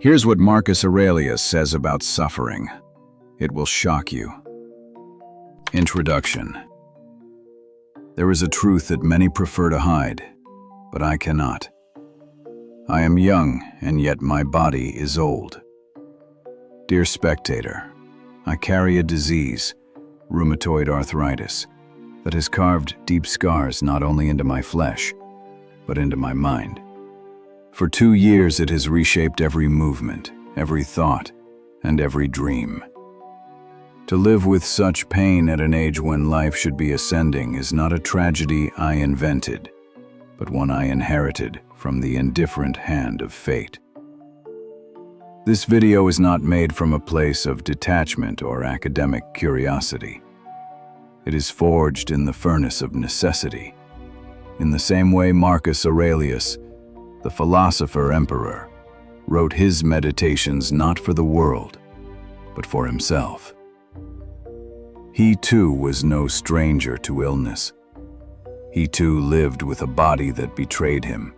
Here's what Marcus Aurelius says about suffering. It will shock you. Introduction. There is a truth that many prefer to hide, but I cannot. I am young, and yet my body is old. Dear spectator, I carry a disease, rheumatoid arthritis, that has carved deep scars not only into my flesh, but into my mind. For 2 years it has reshaped every movement, every thought, and every dream. To live with such pain at an age when life should be ascending is not a tragedy I invented, but one I inherited from the indifferent hand of fate. This video is not made from a place of detachment or academic curiosity. It is forged in the furnace of necessity, in the same way Marcus Aurelius, the philosopher emperor, wrote his meditations not for the world, but for himself. He too was no stranger to illness. He too lived with a body that betrayed him,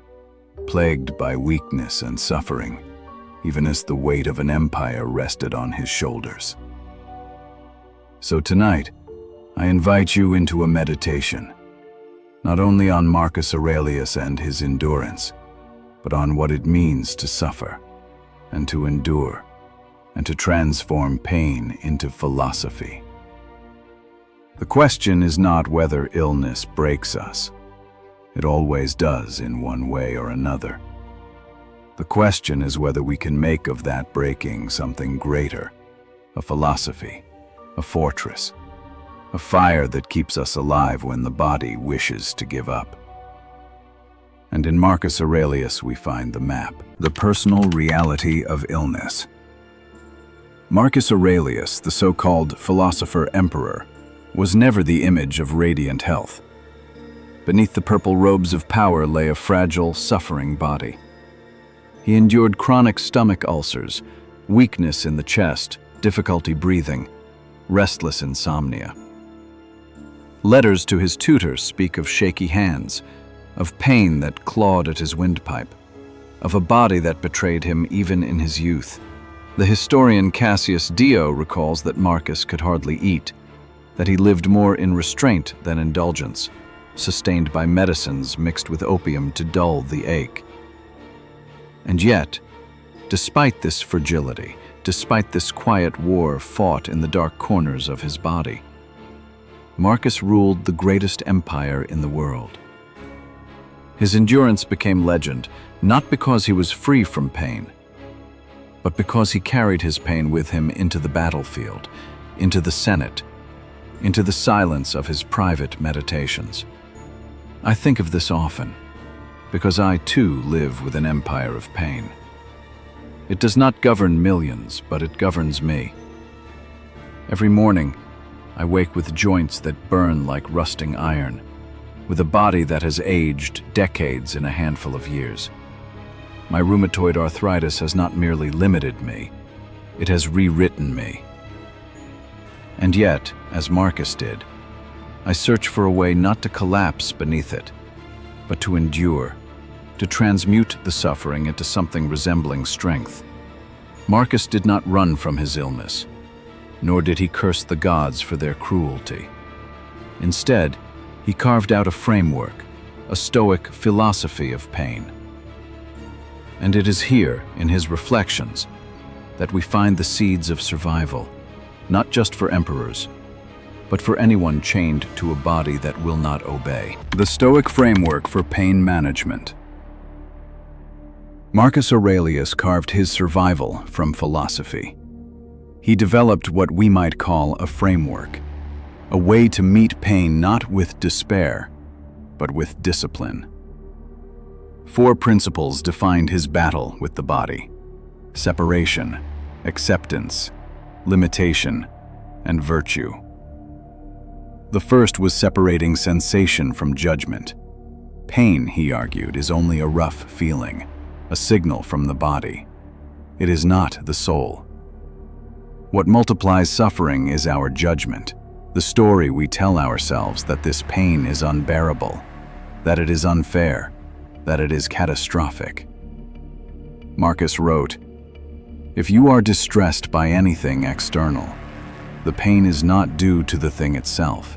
plagued by weakness and suffering, even as the weight of an empire rested on his shoulders. So tonight, I invite you into a meditation, not only on Marcus Aurelius and his endurance, but on what it means to suffer and to endure and to transform pain into philosophy. The question is not whether illness breaks us. It always does in one way or another. The question is whether we can make of that breaking something greater, a philosophy, a fortress, a fire that keeps us alive when the body wishes to give up. And in Marcus Aurelius we find the map, the personal reality of illness. Marcus Aurelius, the so-called philosopher emperor, was never the image of radiant health. Beneath the purple robes of power lay a fragile, suffering body. He endured chronic stomach ulcers, weakness in the chest, difficulty breathing, restless insomnia. Letters to his tutors speak of shaky hands, of pain that clawed at his windpipe, of a body that betrayed him even in his youth. The historian Cassius Dio recalls that Marcus could hardly eat, that he lived more in restraint than indulgence, sustained by medicines mixed with opium to dull the ache. And yet, despite this fragility, despite this quiet war fought in the dark corners of his body, Marcus ruled the greatest empire in the world. His endurance became legend, not because he was free from pain, but because he carried his pain with him into the battlefield, into the Senate, into the silence of his private meditations. I think of this often, because I too live with an empire of pain. It does not govern millions, but it governs me. Every morning, I wake with joints that burn like rusting iron, with a body that has aged decades in a handful of years. My rheumatoid arthritis has not merely limited me, it has rewritten me. And yet, as Marcus did, I search for a way not to collapse beneath it, but to endure, to transmute the suffering into something resembling strength. Marcus did not run from his illness, nor did he curse the gods for their cruelty. Instead, he carved out a framework, a Stoic philosophy of pain. And it is here, in his reflections, that we find the seeds of survival, not just for emperors, but for anyone chained to a body that will not obey. The Stoic framework for pain management. Marcus Aurelius carved his survival from philosophy. He developed what we might call a framework, a way to meet pain not with despair, but with discipline. 4 principles defined his battle with the body: separation, acceptance, limitation, and virtue. The first was separating sensation from judgment. Pain, he argued, is only a rough feeling, a signal from the body. It is not the soul. What multiplies suffering is our judgment, the story we tell ourselves that this pain is unbearable, that it is unfair, that it is catastrophic. Marcus wrote, If you are distressed by anything external, the pain is not due to the thing itself,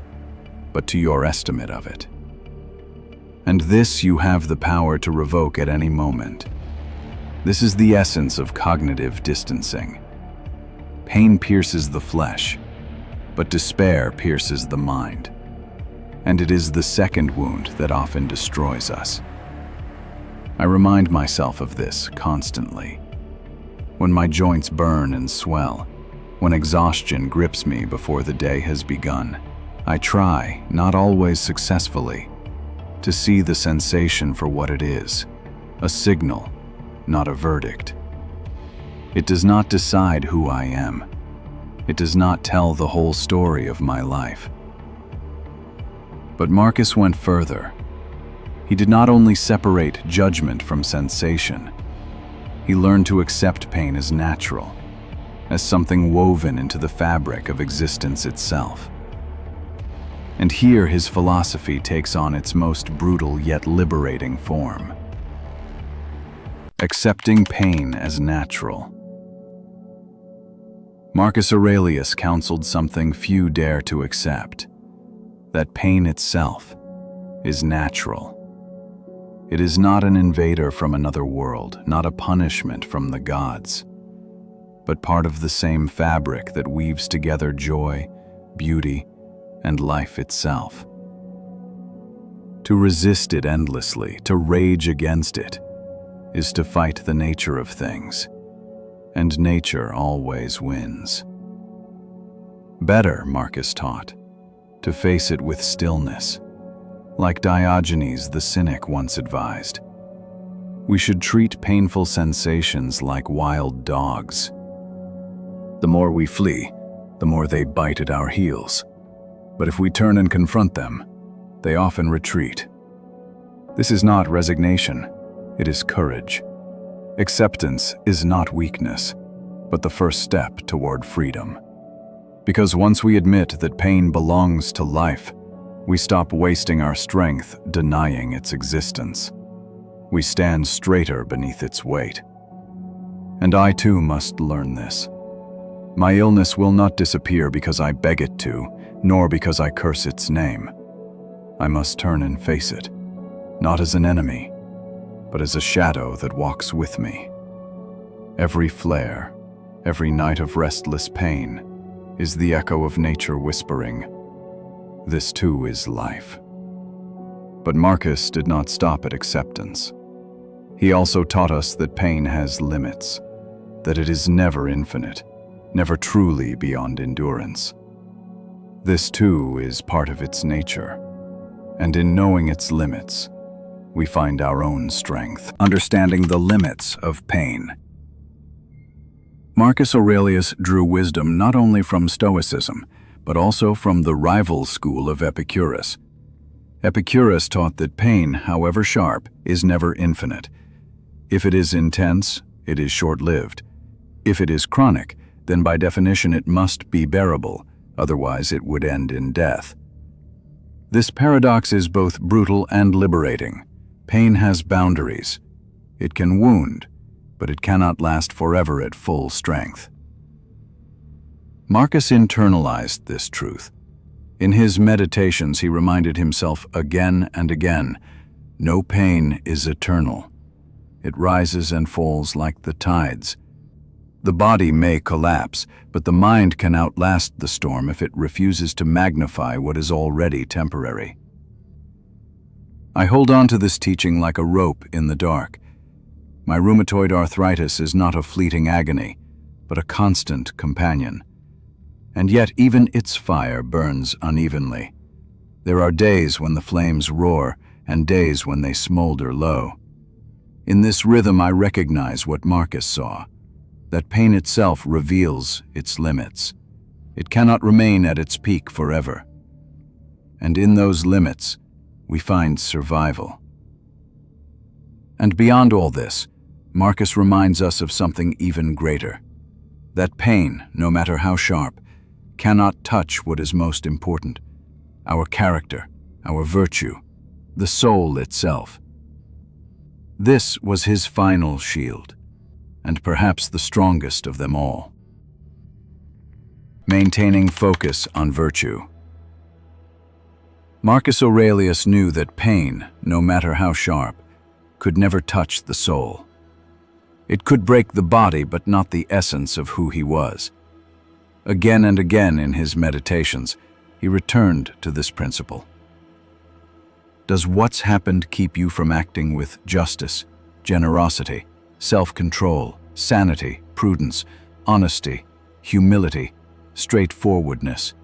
but to your estimate of it. And this you have the power to revoke at any moment. This is the essence of cognitive distancing. Pain pierces the flesh, but despair pierces the mind. And it is the second wound that often destroys us. I remind myself of this constantly. When my joints burn and swell, when exhaustion grips me before the day has begun, I try, not always successfully, to see the sensation for what it is, a signal, not a verdict. It does not decide who I am. It does not tell the whole story of my life. But Marcus went further. He did not only separate judgment from sensation. He learned to accept pain as natural, as something woven into the fabric of existence itself. And here his philosophy takes on its most brutal yet liberating form. Accepting pain as natural. Marcus Aurelius counseled something few dare to accept, that pain itself is natural. It is not an invader from another world, not a punishment from the gods, but part of the same fabric that weaves together joy, beauty, and life itself. To resist it endlessly, to rage against it, is to fight the nature of things, and nature always wins. Better, Marcus taught, to face it with stillness, like Diogenes the cynic once advised. We should treat painful sensations like wild dogs. The more we flee, the more they bite at our heels. But if we turn and confront them, they often retreat. This is not resignation, it is courage. Acceptance is not weakness, but the first step toward freedom. Because once we admit that pain belongs to life, we stop wasting our strength denying its existence. We stand straighter beneath its weight. And I too must learn this. My illness will not disappear because I beg it to, nor because I curse its name. I must turn and face it, not as an enemy, but as a shadow that walks with me. Every flare, every night of restless pain, is the echo of nature whispering, "This too is life." But Marcus did not stop at acceptance. He also taught us that pain has limits, that it is never infinite, never truly beyond endurance. This too is part of its nature, and in knowing its limits, we find our own strength. Understanding the limits of pain. Marcus Aurelius drew wisdom not only from Stoicism, but also from the rival school of Epicurus. Epicurus taught that pain, however sharp, is never infinite. If it is intense, it is short-lived. If it is chronic, then by definition it must be bearable, otherwise it would end in death. This paradox is both brutal and liberating. Pain has boundaries. It can wound, but it cannot last forever at full strength. Marcus internalized this truth. In his meditations, he reminded himself again and again, no pain is eternal. It rises and falls like the tides. The body may collapse, but the mind can outlast the storm if it refuses to magnify what is already temporary. I hold on to this teaching like a rope in the dark. My rheumatoid arthritis is not a fleeting agony, but a constant companion. And yet even its fire burns unevenly. There are days when the flames roar and days when they smolder low. In this rhythm I recognize what Marcus saw, that pain itself reveals its limits. It cannot remain at its peak forever. And in those limits, we find survival. And beyond all this, Marcus reminds us of something even greater, that pain, no matter how sharp, cannot touch what is most important, our character, our virtue, the soul itself. This was his final shield, and perhaps the strongest of them all. Maintaining focus on virtue. Marcus Aurelius knew that pain, no matter how sharp, could never touch the soul. It could break the body, but not the essence of who he was. Again and again in his meditations, he returned to this principle. Does what's happened keep you from acting with justice, generosity, self-control, sanity, prudence, honesty, humility, straightforwardness,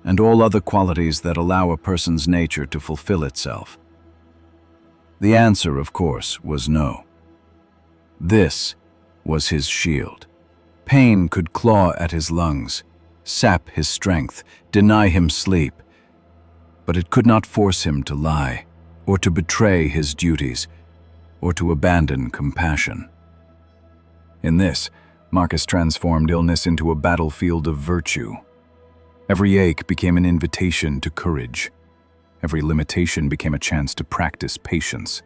and all other qualities that allow a person's nature to fulfill itself? The answer, of course, was no. This was his shield. Pain could claw at his lungs, sap his strength, deny him sleep, but it could not force him to lie, or to betray his duties, or to abandon compassion. In this, Marcus transformed illness into a battlefield of virtue. Every ache became an invitation to courage. Every limitation became a chance to practice patience.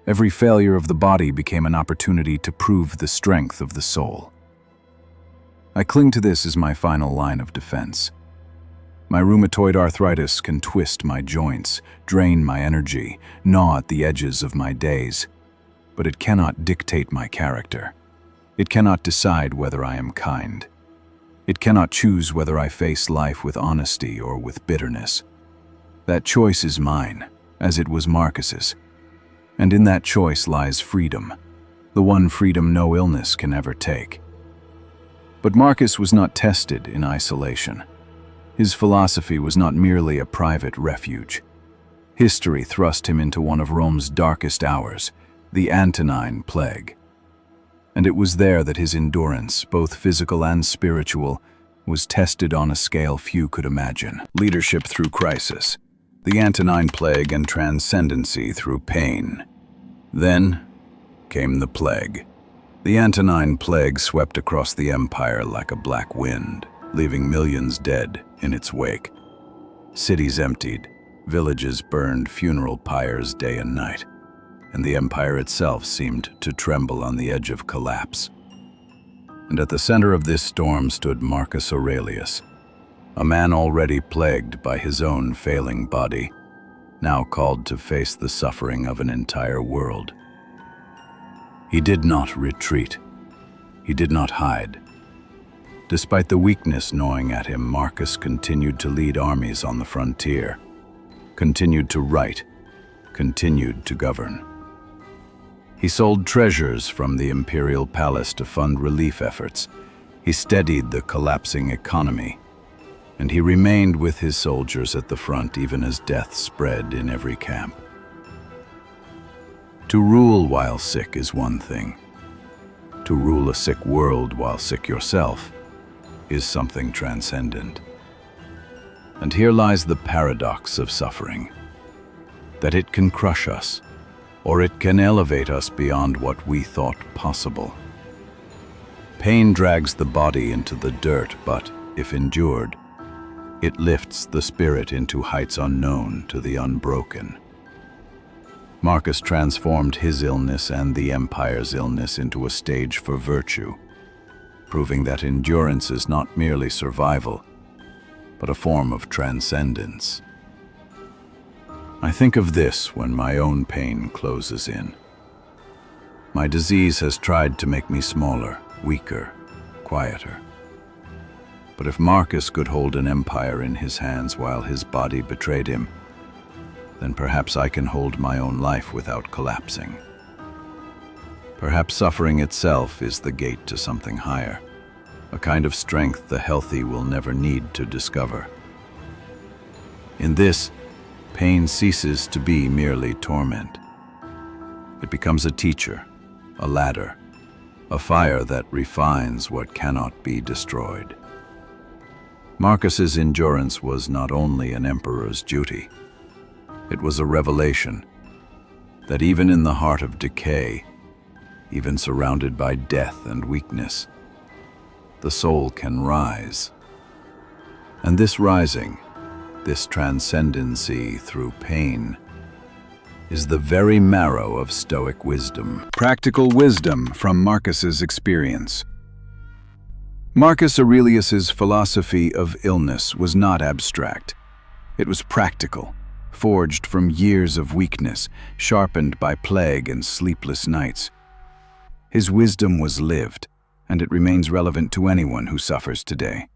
Every failure of the body became an opportunity to prove the strength of the soul. I cling to this as my final line of defense. My rheumatoid arthritis can twist my joints, drain my energy, gnaw at the edges of my days, but it cannot dictate my character. It cannot decide whether I am kind. It cannot choose whether I face life with honesty or with bitterness. That choice is mine, as it was Marcus's. And in that choice lies freedom, the one freedom no illness can ever take. But Marcus was not tested in isolation. His philosophy was not merely a private refuge. History thrust him into one of Rome's darkest hours, the Antonine Plague. And it was there that his endurance, both physical and spiritual, was tested on a scale few could imagine. Leadership through crisis, the Antonine Plague, and transcendency through pain. Then came the plague. The Antonine Plague swept across the empire like a black wind, leaving millions dead in its wake. Cities emptied, villages burned funeral pyres day and night, and the empire itself seemed to tremble on the edge of collapse. And at the center of this storm stood Marcus Aurelius, a man already plagued by his own failing body, now called to face the suffering of an entire world. He did not retreat. He did not hide. Despite the weakness gnawing at him, Marcus continued to lead armies on the frontier, continued to write, continued to govern. He sold treasures from the imperial palace to fund relief efforts. He steadied the collapsing economy, and he remained with his soldiers at the front even as death spread in every camp. To rule while sick is one thing. To rule a sick world while sick yourself is something transcendent. And here lies the paradox of suffering, that it can crush us, or it can elevate us beyond what we thought possible. Pain drags the body into the dirt, but if endured, it lifts the spirit into heights unknown to the unbroken. Marcus transformed his illness and the empire's illness into a stage for virtue, proving that endurance is not merely survival, but a form of transcendence. I think of this when my own pain closes in. My disease has tried to make me smaller, weaker, quieter. But if Marcus could hold an empire in his hands while his body betrayed him, then perhaps I can hold my own life without collapsing. Perhaps suffering itself is the gate to something higher, a kind of strength the healthy will never need to discover. In this, pain ceases to be merely torment. It becomes a teacher, a ladder, a fire that refines what cannot be destroyed. Marcus's endurance was not only an emperor's duty, it was a revelation that even in the heart of decay, even surrounded by death and weakness, the soul can rise. And this rising, this transcendency through pain, is the very marrow of Stoic wisdom. Practical wisdom from Marcus's experience. Marcus Aurelius's philosophy of illness was not abstract. It was practical, forged from years of weakness, sharpened by plague and sleepless nights. His wisdom was lived, and it remains relevant to anyone who suffers today.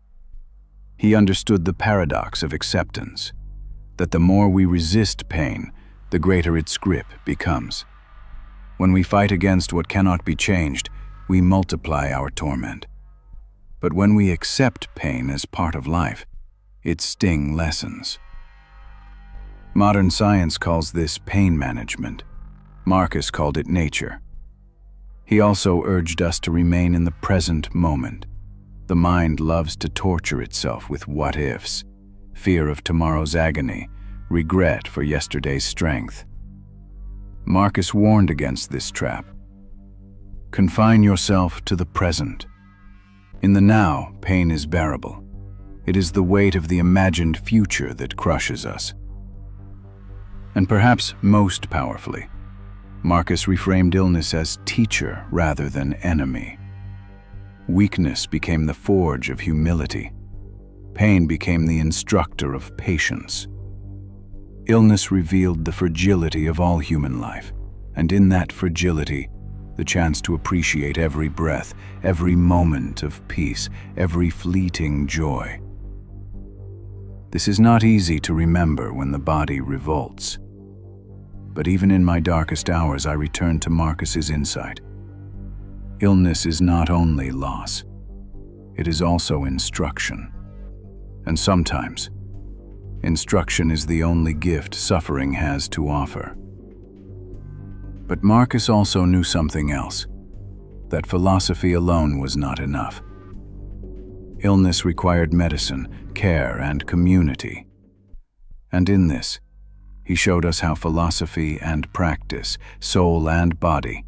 He understood the paradox of acceptance, that the more we resist pain, the greater its grip becomes. When we fight against what cannot be changed, we multiply our torment. But when we accept pain as part of life, its sting lessens. Modern science calls this pain management. Marcus called it nature. He also urged us to remain in the present moment. The mind loves to torture itself with what-ifs, fear of tomorrow's agony, regret for yesterday's strength. Marcus warned against this trap. Confine yourself to the present. In the now, pain is bearable. It is the weight of the imagined future that crushes us. And perhaps most powerfully, Marcus reframed illness as teacher rather than enemy. Weakness became the forge of humility. Pain became the instructor of patience. Illness revealed the fragility of all human life, and in that fragility, the chance to appreciate every breath, every moment of peace, every fleeting joy. This is not easy to remember when the body revolts. But even in my darkest hours, I return to Marcus's insight. Illness is not only loss, it is also instruction. And sometimes, instruction is the only gift suffering has to offer. But Marcus also knew something else, that philosophy alone was not enough. Illness required medicine, care, and community. And in this, he showed us how philosophy and practice, soul and body,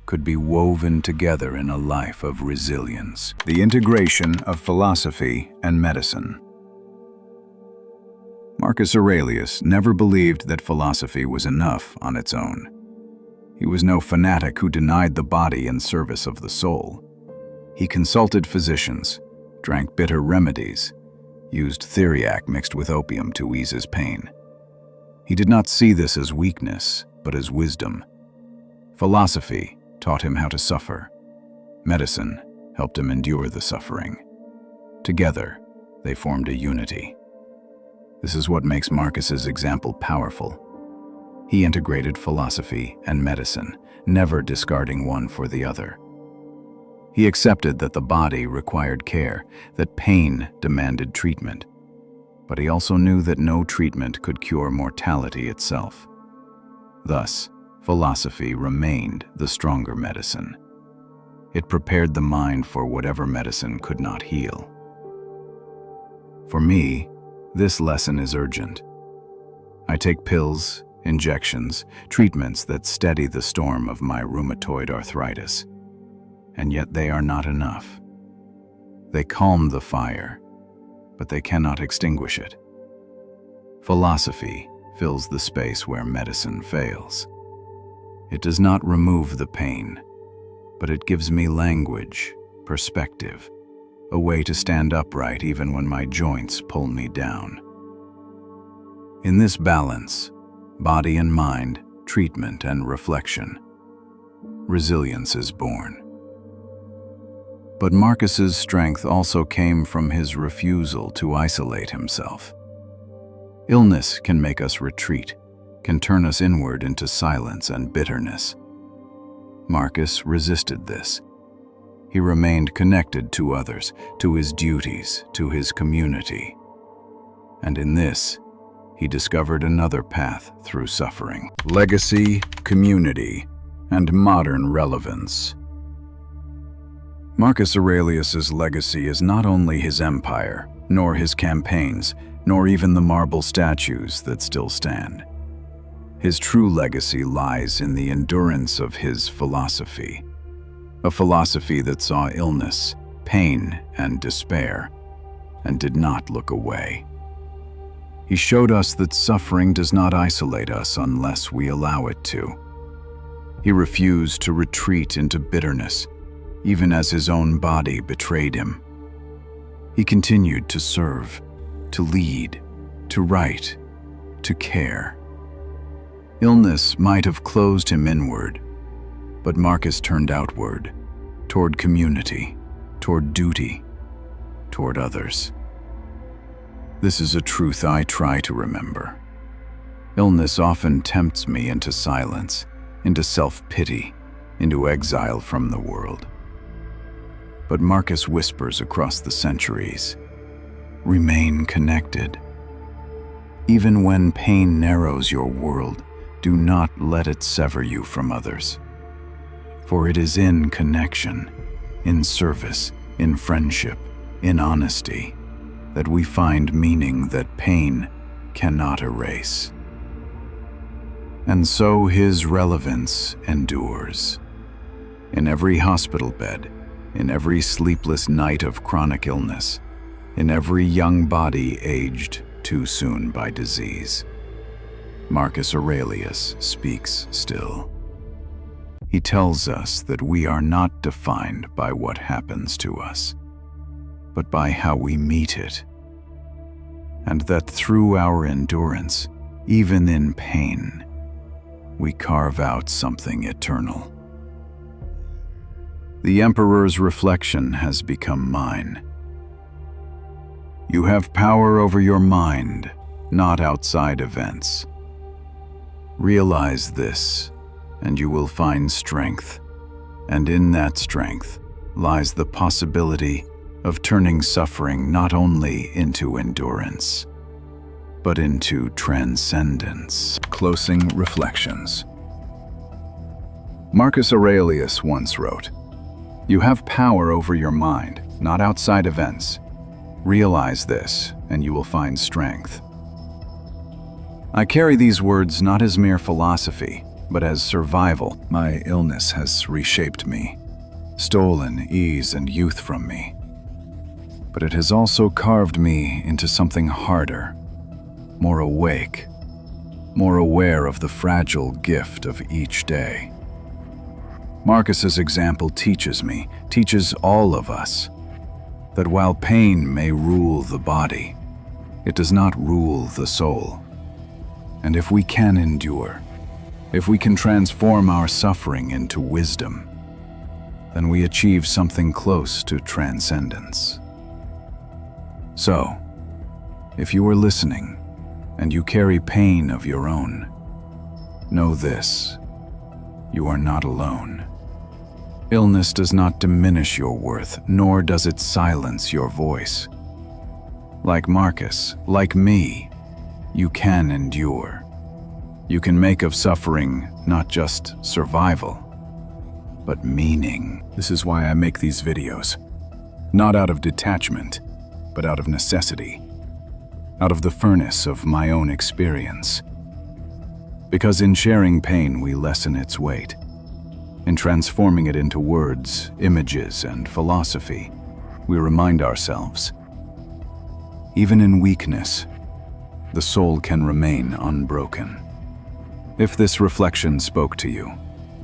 could be woven together in a life of resilience. The integration of philosophy and medicine. Marcus Aurelius never believed that philosophy was enough on its own. He was no fanatic who denied the body in service of the soul. He consulted physicians, drank bitter remedies, used theriac mixed with opium to ease his pain. He did not see this as weakness, but as wisdom. Philosophy taught him how to suffer. Medicine helped him endure the suffering. Together, they formed a unity. This is what makes Marcus's example powerful. He integrated philosophy and medicine, never discarding one for the other. He accepted that the body required care, that pain demanded treatment. But he also knew that no treatment could cure mortality itself. Thus, philosophy remained the stronger medicine. It prepared the mind for whatever medicine could not heal. For me, this lesson is urgent. I take pills, injections, treatments that steady the storm of my rheumatoid arthritis. And yet they are not enough. They calm the fire, but they cannot extinguish it. Philosophy fills the space where medicine fails. It does not remove the pain, but it gives me language, perspective, a way to stand upright even when my joints pull me down. In this balance, body and mind, treatment and reflection, resilience is born. But Marcus's strength also came from his refusal to isolate himself. Illness can make us retreat, can turn us inward into silence and bitterness. Marcus resisted this. He remained connected to others, to his duties, to his community. And in this, he discovered another path through suffering. Legacy, community, and modern relevance. Marcus Aurelius's legacy is not only his empire, nor his campaigns, nor even the marble statues that still stand. His true legacy lies in the endurance of his philosophy, a philosophy that saw illness, pain, and despair, and did not look away. He showed us that suffering does not isolate us unless we allow it to. He refused to retreat into bitterness, even as his own body betrayed him. He continued to serve, to lead, to write, to care. Illness might have closed him inward, but Marcus turned outward, toward community, toward duty, toward others. This is a truth I try to remember. Illness often tempts me into silence, into self-pity, into exile from the world. But Marcus whispers across the centuries, remain connected. Even when pain narrows your world, do not let it sever you from others. For it is in connection, in service, in friendship, in honesty, that we find meaning that pain cannot erase. And so his relevance endures. In every hospital bed, in every sleepless night of chronic illness, in every young body aged too soon by disease, Marcus Aurelius speaks still. He tells us that we are not defined by what happens to us, but by how we meet it, and that through our endurance, even in pain, we carve out something eternal. The Emperor's reflection has become mine. You have power over your mind, not outside events. Realize this, and you will find strength, and in that strength lies the possibility of turning suffering not only into endurance, but into transcendence. Closing reflections. Marcus Aurelius once wrote, "You have power over your mind, not outside events. Realize this, and you will find strength." I carry these words not as mere philosophy, but as survival. My illness has reshaped me, stolen ease and youth from me. But it has also carved me into something harder, more awake, more aware of the fragile gift of each day. Marcus's example teaches me, teaches all of us, that while pain may rule the body, it does not rule the soul. And if we can endure, if we can transform our suffering into wisdom, then we achieve something close to transcendence. So, if you are listening and you carry pain of your own, know this: you are not alone. Illness does not diminish your worth, nor does it silence your voice. Like Marcus, like me, you can endure. You can make of suffering not just survival, but meaning. This is why I make these videos. Not out of detachment, but out of necessity. Out of the furnace of my own experience. Because in sharing pain, we lessen its weight. In transforming it into words, images, and philosophy, we remind ourselves, even in weakness, the soul can remain unbroken. If this reflection spoke to you,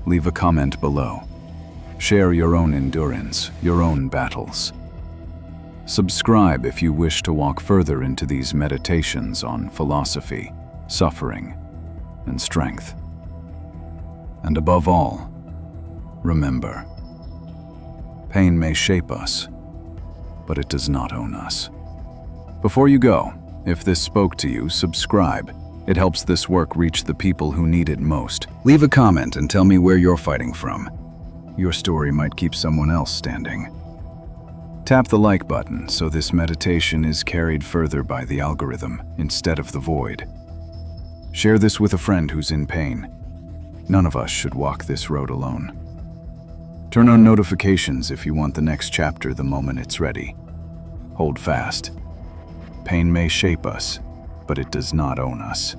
leave a comment below. Share your own endurance, your own battles. Subscribe if you wish to walk further into these meditations on philosophy, suffering, and strength. And above all, remember, pain may shape us, but it does not own us. Before you go, if this spoke to you, subscribe. It helps this work reach the people who need it most. Leave a comment and tell me where you're fighting from. Your story might keep someone else standing. Tap the like button so this meditation is carried further by the algorithm instead of the void. Share this with a friend who's in pain. None of us should walk this road alone. Turn on notifications if you want the next chapter the moment it's ready. Hold fast. Pain may shape us, but it does not own us.